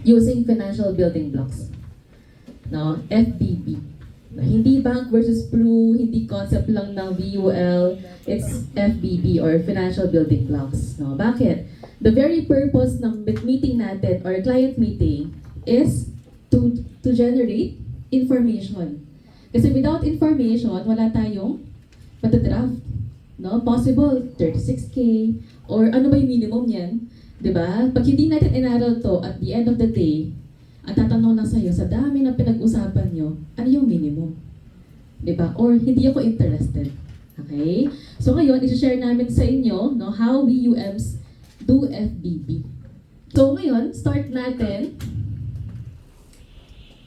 using financial building blocks. No, FBB. No, hindi bank versus PRU, hindi concept lang ng VUL, it's FBB or financial building blocks. No, bakit? The very purpose ng meeting natin or client meeting is to generate information. Kasi without information, wala tayong matadraft. No? Possible, 36K, or ano ba yung minimum yan? Diba? Pag hindi natin inaral to, at the end of the day, ang tatanong lang sa'yo, sa dami na pinag-usapan nyo, ano yung minimum? Diba? Or hindi ako interested. Okay? So ngayon, isi-share namin sa inyo no, how we UMs do FBB. So ngayon, start natin.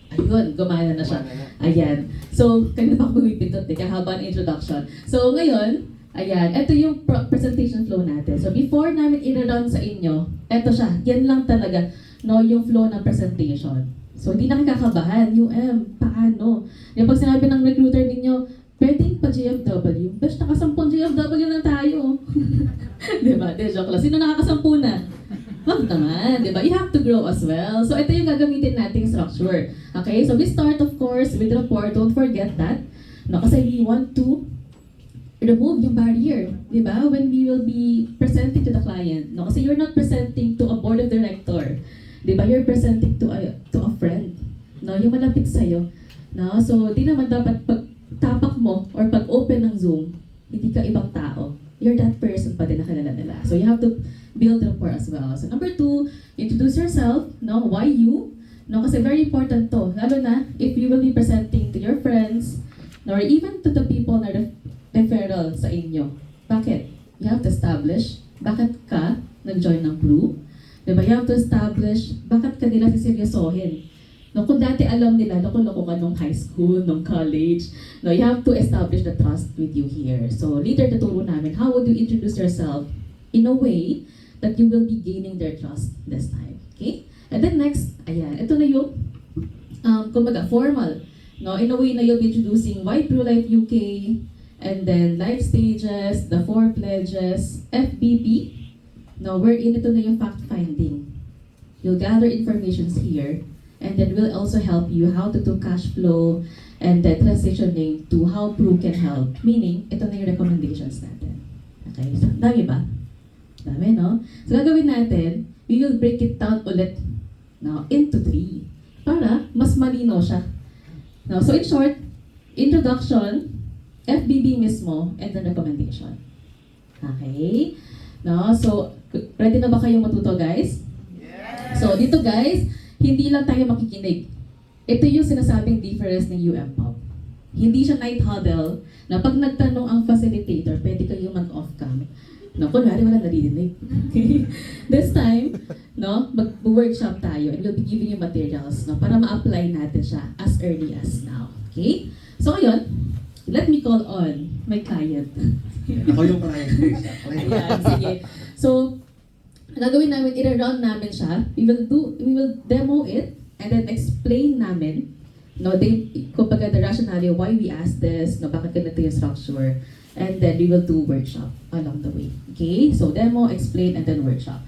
Ayun, gumana na siya. Ayan. So, kanina pa ako pumipindot kahaba ng introduction. So ngayon, ayan, ito yung presentation flow natin. So before namin i-run sa inyo, ito siya, yan lang talaga, no, yung flow ng presentation. So hindi na kakabahan, paano? Yung pag sinabi ng recruiter ninyo, pwedeng pa JFW, basta nakasampung JFW na tayo. Diba? De, joke lang. Sino nakakasampu na? Wag naman, diba? You have to grow as well. So ito yung gagamitin nating structure. Okay, so we start of course with rapport, don't forget that. No, kasi we want to remove yung barrier, di ba? When we will be presenting to the client, no? Kasi you're not presenting to a board of director, di ba? You're presenting to a friend, no? Yung malapit sa'yo, no? So, di naman dapat pag tapak mo or pag open ng Zoom, hindi ka ibang tao. You're that person pa din na kilala nila. So, you have to build rapport as well. So, number 2, introduce yourself, no? Why you? No? Kasi very important to, lalo na if you will be presenting to your friends, no? Or even to the people na referral sa inyo. Bakit? You have to establish bakit ka nag-join ng PRU. Diba? You have to establish bakit ka nila siseryosohin. No, kung dati alam nila, loko-loko ka nung high school, nung college, no, you have to establish the trust with you here. So later tuturo namin, how would you introduce yourself in a way that you will be gaining their trust this time. Okay? And then next, ayan, ito na yung, kumbaga, formal. No, in a way na you'll be introducing why PRU Life UK, and then life stages, the 4 pledges, FBB. Now, wherein ito na yung fact-finding. You'll gather informations here, and then we'll also help you how to do cash flow, and then transitioning to how PRU can help. Meaning, ito na yung recommendations natin. Okay, so, dami ba? Dami, no? So, gagawin natin, we will break it down ulit no, into 3 para mas malinaw siya. No, so, in short, introduction, FBB mismo, and then recommendation. Okay? No? So, ready na ba kayong matuto, guys? Yes! So, dito guys, hindi lang tayo makikinig. Ito yung sinasabing difference ng UMPOP. Hindi siya night huddle na pag nagtanong ang facilitator, pwede kayong mag-off cam. No, kunwari wala naririnig. Okay? This time, no, mag-workshop tayo and we'll be giving you materials no, para ma-apply natin siya as early as now. Okay? So, ngayon, let me call on my client. Ako yung client. Ayan, sige. So, gagawin namin, i-run namin siya. We will demo it and then explain namin, no, kumbaga the rationale why we asked this, no, bakit ganito yung structure, and then we will do workshop along the way. Okay? So, demo, explain, and then workshop.